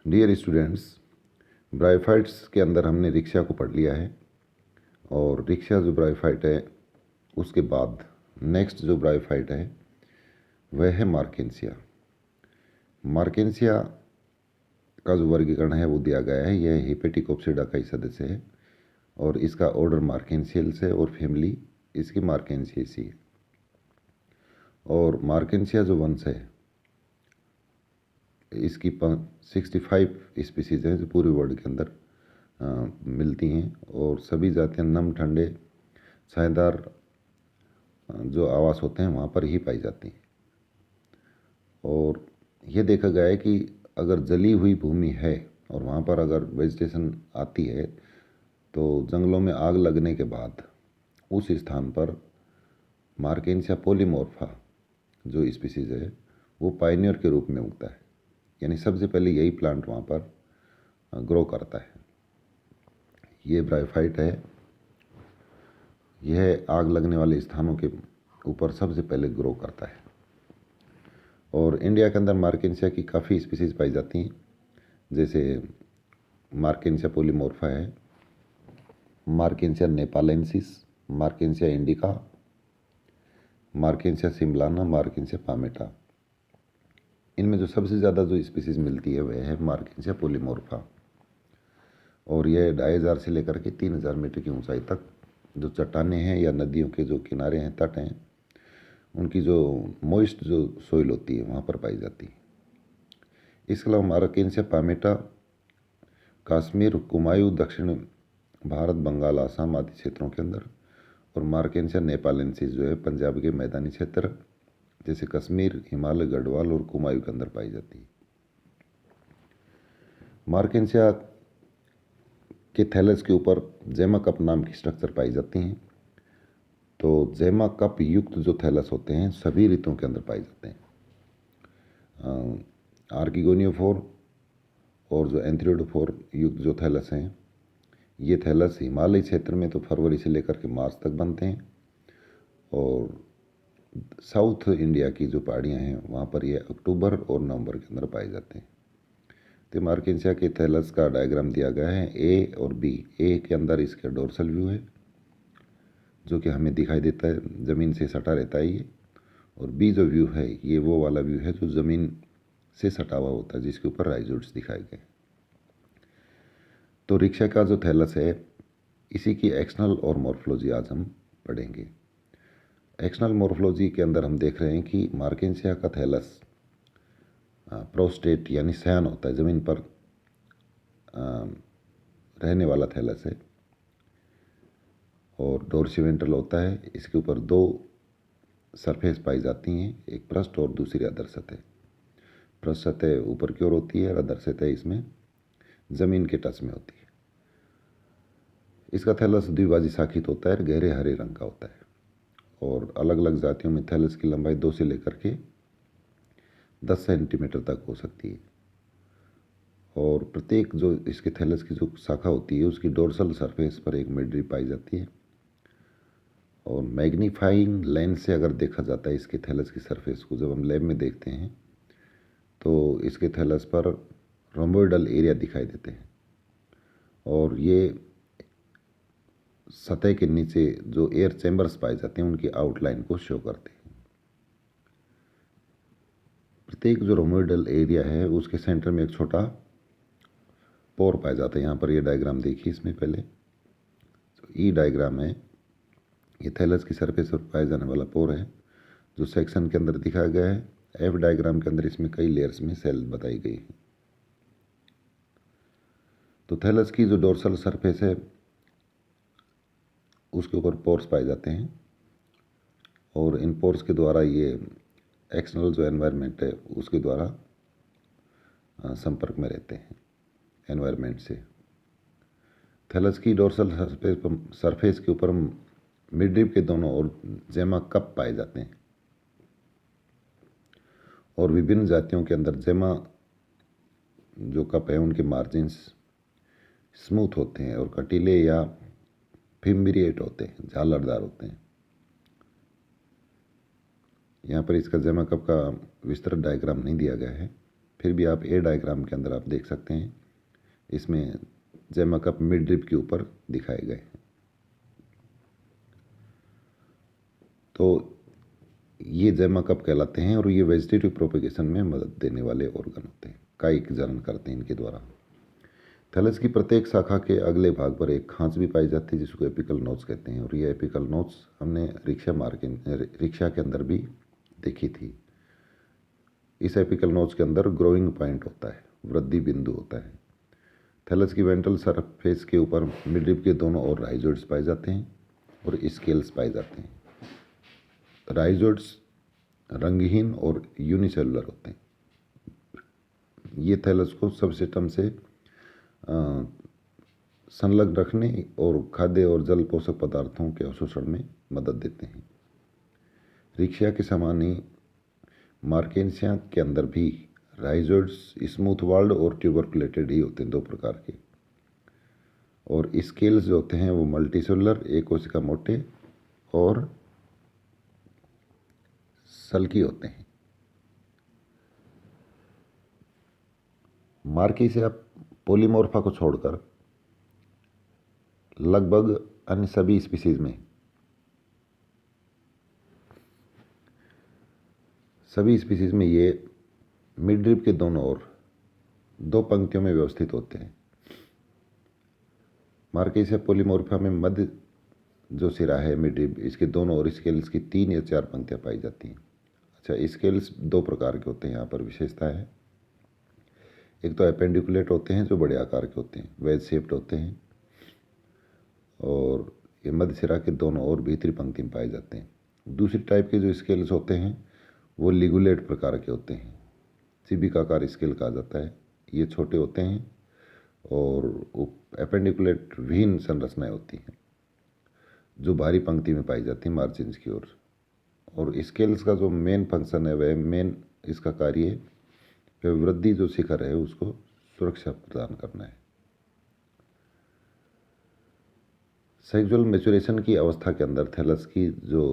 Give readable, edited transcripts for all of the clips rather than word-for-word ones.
Dear students, bryophytes के अंदर हमने रिक्शा को पढ़ लिया है। और रिक्शा जो ब्रायोफाइट है उसके बाद नेक्स्ट जो ब्रायोफाइट है वह है मार्केंसिया। मार्केंसिया का जो वर्गीकरण है वो दिया गया है। यह हेपेटिकोप्सिडा का ही सदस्य है और इसका ऑर्डर मार्केंसियल्स है और फैमिली इसकी मार्केंसियेसी है। और मार्केंसिया जो वंश है इसकी 65 स्पीसीज हैं जो पूरे वर्ल्ड के अंदर मिलती हैं और सभी जातियां नम ठंडे छायादार जो आवास होते हैं वहाँ पर ही पाई जाती हैं। और ये देखा गया है कि अगर जली हुई भूमि है और वहाँ पर अगर वेजिटेशन आती है तो जंगलों में आग लगने के बाद उस स्थान पर मार्केंसिया पोलीमोर्फा जो स्पीसीज है वो पायनियर के रूप में उगता है, यानी सबसे पहले यही प्लांट वहाँ पर ग्रो करता है। ये ब्रायोफाइट है, यह आग लगने वाले स्थानों के ऊपर सबसे पहले ग्रो करता है। और इंडिया के अंदर मार्केंसिया की काफ़ी स्पीसीज पाई जाती हैं, जैसे मार्केंसिया पोलीमोर्फा है, मार्केंसिया नेपालेंसिस, मार्केंसिया इंडिका, मार्केंसिया सिमलाना, मार्केंसिया पामेटा। इनमें जो सबसे ज़्यादा जो स्पीसीज मिलती है वह है मार्केंसिया पोलीमोर्फा। और यह 2500 से लेकर के 3000 मीटर की ऊंचाई तक जो चट्टानें हैं या नदियों के जो किनारे हैं, तट हैं, उनकी जो मॉइस्ट जो सोइल होती है वहाँ पर पाई जाती है। इसके अलावा मार्केंसिया पामेटा कश्मीर, कुमायूं, दक्षिण भारत, बंगाल, आसाम आदि क्षेत्रों के अंदर, और मार्केंसिया नेपालेंसिस जो है पंजाब के मैदानी क्षेत्र जैसे कश्मीर, हिमालय, गढ़वाल और कुमायूं के अंदर पाई जाती है। मार्केंसिया के थैलस के ऊपर जेमा कप नाम की स्ट्रक्चर पाई जाती हैं। तो जेमा कप युक्त जो थैलस होते हैं सभी ऋतुओं के अंदर पाए जाते हैं। आर्किगोनियोफोर और जो एंथ्रियोडोफोर युक्त जो थैलस हैं, ये थैलस हिमालय क्षेत्र में तो फरवरी से लेकर के मार्च तक बनते हैं और साउथ इंडिया की जो पहाड़ियाँ हैं वहाँ पर ये अक्टूबर और नवंबर के अंदर पाए जाते हैं। तो मार्केंसिया के थैलस का डायग्राम दिया गया है ए और बी। ए के अंदर इसका डोर्सल व्यू है जो कि हमें दिखाई देता है, ज़मीन से सटा रहता है ये। और बी जो व्यू है ये वो वाला व्यू है जो ज़मीन से सटा हुआ होता है, जिसके ऊपर राइजोट्स दिखाए गए। तो रिक्शा का जो थैलस है इसी की एक्सटर्नल और मॉर्फोलॉजी आज हम पढ़ेंगे। एक्सटर्नल मॉर्फोलॉजी के अंदर हम देख रहे हैं कि मार्केंसिया का थैलस प्रोस्टेट यानी शयन होता है, ज़मीन पर रहने वाला थैलस है। और डोर्सिवेंट्रल होता है, इसके ऊपर दो सरफेस पाई जाती हैं, एक पृष्ठ और दूसरी अधर सतह। पृष्ठ सतह ऊपर की ओर होती है और अधर सतह इसमें ज़मीन के टच में होती है। इसका थैलस द्विभाजी शाखित होता है, गहरे हरे रंग का होता है। और अलग अलग जातियों में थैलस की लंबाई 2 से लेकर के 10 सेंटीमीटर तक हो सकती है। और प्रत्येक जो इसके थैलस की जो शाखा होती है उसकी डोर्सल सरफेस पर एक मिडरिप पाई जाती है। और मैग्नीफाइंग लेंस से अगर देखा जाता है इसके थैलस की सरफेस को, जब हम लैब में देखते हैं तो इसके थैलस पर रोम्बोइडल एरिया दिखाई देते हैं और ये सतह के नीचे जो एयर चैम्बर्स पाए जाते हैं उनकी आउटलाइन को शो करते हैं। प्रत्येक जो रोम्बोइडल एरिया है उसके सेंटर में एक छोटा पोर पाया जाता है। यहाँ पर ये डायग्राम देखिए, इसमें पहले तो ई डायग्राम है, ये थैलस की सरफेस पर पाया जाने वाला पोर है जो सेक्शन के अंदर दिखाया गया है। एफ डायग्राम के अंदर इसमें कई लेयर्स में सेल बताई गई है। तो थैलस की जो डोर्सल सरफेस है उसके ऊपर पोर्स पाए जाते हैं और इन पोर्स के द्वारा ये एक्सटर्नल जो एनवायरनमेंट है उसके द्वारा संपर्क में रहते हैं एनवायरनमेंट से। थैलस की डोर्सल सरफेस के ऊपर मिडरिप के दोनों ओर जेमा कप पाए जाते हैं और विभिन्न जातियों के अंदर जेमा जो कप है उनके मार्जिन्स स्मूथ होते हैं और कटीले या फिम्ब्रिएट होते हैं, झालरदार होते हैं। यहाँ पर इसका जेमा कप का विस्तृत डायग्राम नहीं दिया गया है, फिर भी आप ए डायग्राम के अंदर आप देख सकते हैं, इसमें जेमा कप मिड रिब के ऊपर दिखाए गए हैं। तो ये जेमा कप कहलाते हैं और ये वेजिटेटिव प्रोपेगेशन में मदद देने वाले ऑर्गन होते हैं, कायिक जनन करते हैं इनके द्वारा। थैलस की प्रत्येक शाखा के अगले भाग पर एक खांच भी पाई जाती है जिसको एपिकल नोच कहते हैं, और ये एपिकल नोच हमने रिक्शा के अंदर भी देखी थी। इस एपिकल नोच के अंदर ग्रोइंग पॉइंट होता है, वृद्धि बिंदु होता है। थैलस की वेंट्रल सरफेस के ऊपर मिडरिब के दोनों ओर राइजोइड्स पाए जाते हैं और स्केल्स पाए जाते हैं। राइजोइड्स रंगहीन और यूनिसेलुलर होते हैं। ये थैलस को सबसिस्टम से संलग्न रखने और खाद्य और जल पोषक पदार्थों के अवशोषण में मदद देते हैं। रिक्शा के समान ही मार्केंसिया के अंदर भी राइजोइड्स स्मूथ वाल्ड और ट्यूबरकुलेटेड ही होते हैं, दो प्रकार के। और स्केल्स जो होते हैं वो मल्टीसेलुलर, एक कोशिका मोटे और सल्की होते हैं। मार्केसिया पॉलीमोर्फा को छोड़कर लगभग अन्य सभी स्पीसीज में ये मिडरिब के दोनों ओर दो पंक्तियों में व्यवस्थित होते हैं। मार्केसिया पॉलीमोर्फा में मध्य जो सिरा है मिडरिब, इसके दोनों ओर स्केल्स की 3 या 4 पंक्तियां पाई जाती हैं। अच्छा, स्केल्स दो प्रकार के होते हैं, यहाँ पर विशेषता है। एक तो एपेंडिकुलेट होते हैं जो बड़े आकार के होते हैं, वेज शेप्ड होते हैं, और ये मध्य सिरा के दोनों ओर भीतरी पंक्ति में पाए जाते हैं। दूसरी टाइप के जो स्केल्स होते हैं वो लिगुलेट प्रकार के होते हैं, चिबिकाकार स्केल कहा जाता है। ये छोटे होते हैं और एपेंडिकुलेट विहीन संरचनाएं होती हैं जो बाहरी पंक्ति में पाई जाती हैं मार्जिन्स की ओर। और स्केल्स का जो मेन फंक्शन है, वह मेन इसका कार्य है वह वृद्धि जो शिखर है उसको सुरक्षा प्रदान करना है। सेक्सुअल मैच्योरेशन की अवस्था के अंदर थैलस की जो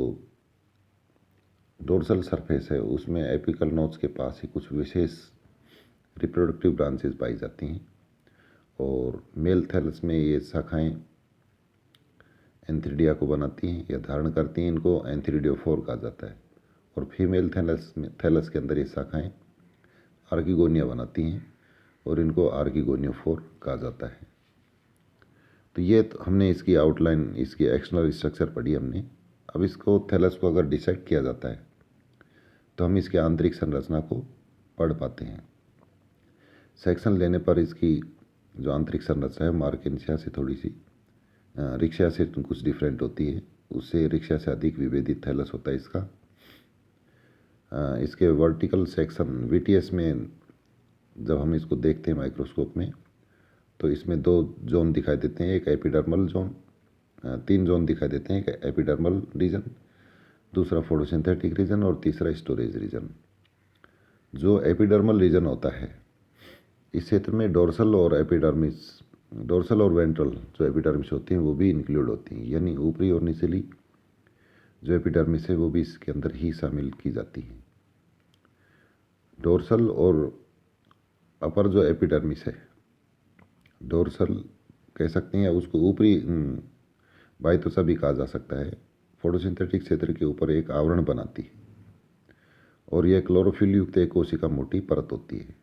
डोर्सल सरफेस है उसमें एपिकल नोच के पास ही कुछ विशेष रिप्रोडक्टिव ब्रांचेस पाई जाती हैं, और मेल थैलस में ये शाखाएं एंथ्रिडिया को बनाती हैं या धारण करती हैं, इनको एंथ्रिडियोफोर कहा जाता है। और फीमेल थैलस के अंदर ये शाखाएं आर्किगोनिया बनाती हैं और इनको आर्किगोनियोफोर कहा जाता है। तो ये तो हमने इसकी आउटलाइन, इसकी एक्सटर्नल स्ट्रक्चर पढ़ी हमने। अब इसको थैलस को अगर डिसेक्ट किया जाता है तो हम इसकी आंतरिक संरचना को पढ़ पाते हैं। सेक्शन लेने पर इसकी जो आंतरिक संरचना है मार्केंसिया से थोड़ी सी रिक्शा से कुछ डिफरेंट होती है, उससे रिक्शा से अधिक विभेदित थैलस होता है इसका। इसके वर्टिकल सेक्शन वीटीएस में जब हम इसको देखते हैं माइक्रोस्कोप में तो इसमें 2 जोन दिखाई देते हैं, एक एपिडर्मल जोन, 3 जोन दिखाई देते हैं, एक एपिडर्मल रीजन, दूसरा फोटोसिंथेटिक रीजन और तीसरा स्टोरेज रीजन। जो एपिडर्मल रीजन होता है इस क्षेत्र में डोर्सल और वेंट्रल जो एपिडर्मिस होती हैं वो भी इंक्लूड होती हैं, यानी ऊपरी और निचली जो एपिडर्मिस है वो भी इसके अंदर ही शामिल की जाती है। डोर्सल और अपर जो एपिडर्मिस है, डोर्सल कह सकते हैं, उसको ऊपरी बाह्यत्वचा भी कहा जा सकता है, फोटोसिंथेटिक क्षेत्र के ऊपर एक आवरण बनाती है और यह क्लोरोफिल युक्त एक कोशिका मोटी परत होती है।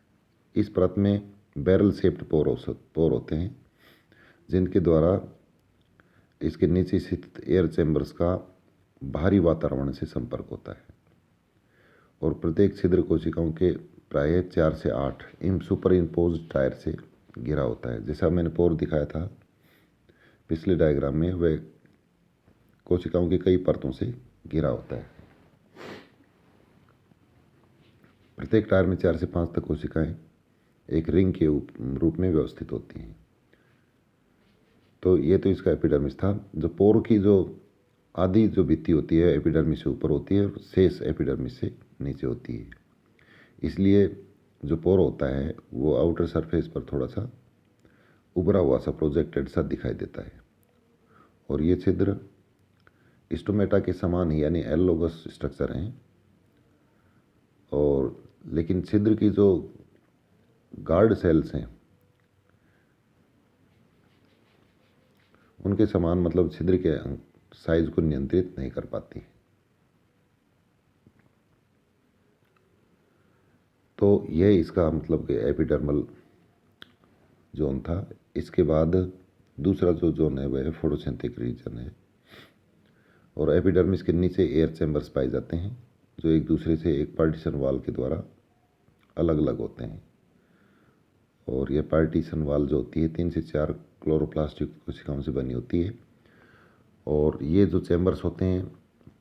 इस परत में बैरल शेप्ड पोर होते हैं जिनके द्वारा इसके नीचे स्थित एयर चैम्बर्स का बाहरी वातावरण से संपर्क होता है, और प्रत्येक छिद्र कोशिकाओं के प्रायः 4 से 8 सुपर इम्पोज टायर से घिरा होता है। जैसा मैंने पोर दिखाया था पिछले डायग्राम में, वह कोशिकाओं की कई परतों से घिरा होता है। प्रत्येक टायर में 4 से 5 तक कोशिकाएं एक रिंग के रूप में व्यवस्थित होती हैं। तो ये तो इसका एपिडर्मिस था। जो पोर की जो आधी जो भित्ति होती है एपिडर्मिस से ऊपर होती है और शेष एपिडर्मिस से नीचे होती है, इसलिए जो पोर होता है वो आउटर सरफेस पर थोड़ा सा उभरा हुआ सा प्रोजेक्टेड सा दिखाई देता है। और ये छिद्र स्टोमेटा के समान ही यानी एलोगस स्ट्रक्चर हैं, और लेकिन छिद्र की जो गार्ड सेल्स हैं उनके समान मतलब छिद्र के साइज को नियंत्रित नहीं कर पाती। तो यह इसका मतलब कि एपिडर्मल जोन था। इसके बाद दूसरा जो जोन है वह फोटोसिंथेटिक रीजन है। और एपिडर्मिस के नीचे एयर चैम्बर्स पाए जाते हैं जो एक दूसरे से एक पार्टीशन वॉल के द्वारा अलग अलग होते हैं। और यह पार्टीशन वॉल जो होती है 3 से 4 क्लोरोप्लास्ट कोशिकाओं से बनी होती है। और ये जो चैम्बर्स होते हैं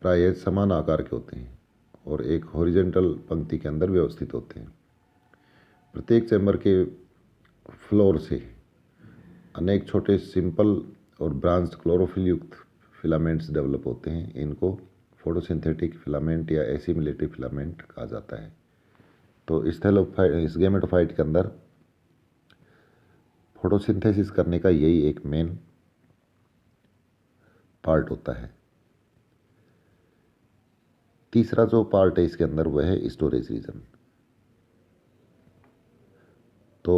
प्रायः समान आकार के होते हैं और एक हॉरिजॉन्टल पंक्ति के अंदर व्यवस्थित होते हैं। प्रत्येक चैम्बर के फ्लोर से अनेक छोटे सिंपल और ब्रांच्ड क्लोरोफिल युक्त फिलामेंट्स डेवलप होते हैं। इनको फोटोसिंथेटिक फिलामेंट या एसिमिलेटिव फिलामेंट कहा जाता है। तो इस गैमेटोफाइट के अंदर फोटोसिंथेसिस करने का यही एक मेन पार्ट होता है। तीसरा जो पार्ट है इसके अंदर वह है स्टोरेज रीजन। तो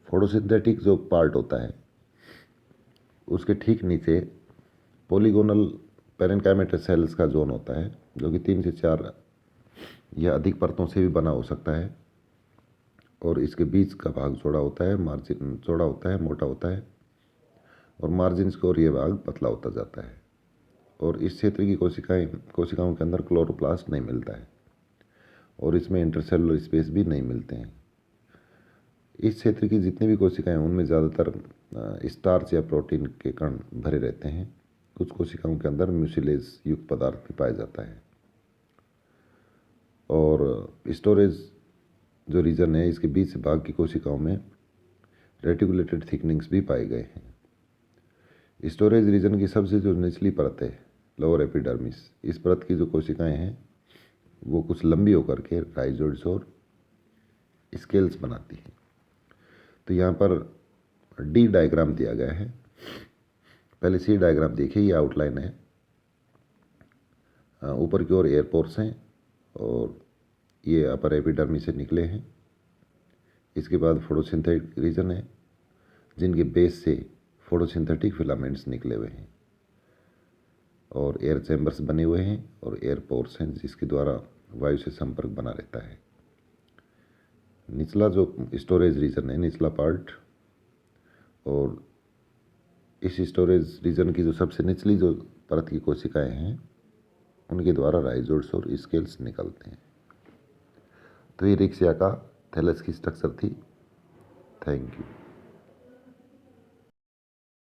फोटोसिंथेटिक जो पार्ट होता है उसके ठीक नीचे पॉलीगोनल पेरेन्काइमेटस सेल्स का जोन होता है जो कि 3 से 4 या अधिक परतों से भी बना हो सकता है। और इसके बीच का भाग चौड़ा होता है, मार्जिन चौड़ा होता है, मोटा होता है और मार्जिन्स की ओर ये भाग पतला होता जाता है। और इस क्षेत्र की कोशिकाओं के अंदर क्लोरोप्लास्ट नहीं मिलता है और इसमें इंटरसेलुलर स्पेस भी नहीं मिलते हैं। इस क्षेत्र की जितनी भी कोशिकाएं हैं उनमें ज़्यादातर स्टार्च या प्रोटीन के कण भरे रहते हैं। कुछ कोशिकाओं के अंदर म्यूसिलेज युक्त पदार्थ भी पाया जाता है। और स्टोरेज जो रीजन है इसके बीच भाग की कोशिकाओं में रेटिकुलेटेड थिकनिंग्स भी पाए गए हैं। स्टोरेज रीजन की सबसे जो निचली परत है लोअर एपिडर्मिस, इस परत की जो कोशिकाएं हैं वो कुछ लंबी होकर के राइजोइड्स और स्केल्स बनाती हैं। तो यहाँ पर डी डायग्राम दिया गया है। पहले सी डायग्राम देखिए, ये आउटलाइन है। ऊपर की ओर एयरपोर्ट्स हैं और ये अपर एपिडर्मिस से निकले हैं। इसके बाद फोटोसिंथेटिक रीजन है जिनके बेस से फोटोसिंथेटिक फिलामेंट्स निकले हुए हैं और एयर चैम्बर्स बने हुए हैं और एयरपोर्ट्स हैं जिसके द्वारा वायु से संपर्क बना रहता है। निचला जो स्टोरेज रीजन है, निचला पार्ट, और इस स्टोरेज रीजन की जो सबसे निचली जो परत की कोशिकाएं हैं उनके द्वारा राइजोइड्स और स्केल्स निकलते हैं। तो ये रिक्शिया का थैलस की स्ट्रक्चर थी। Thank you.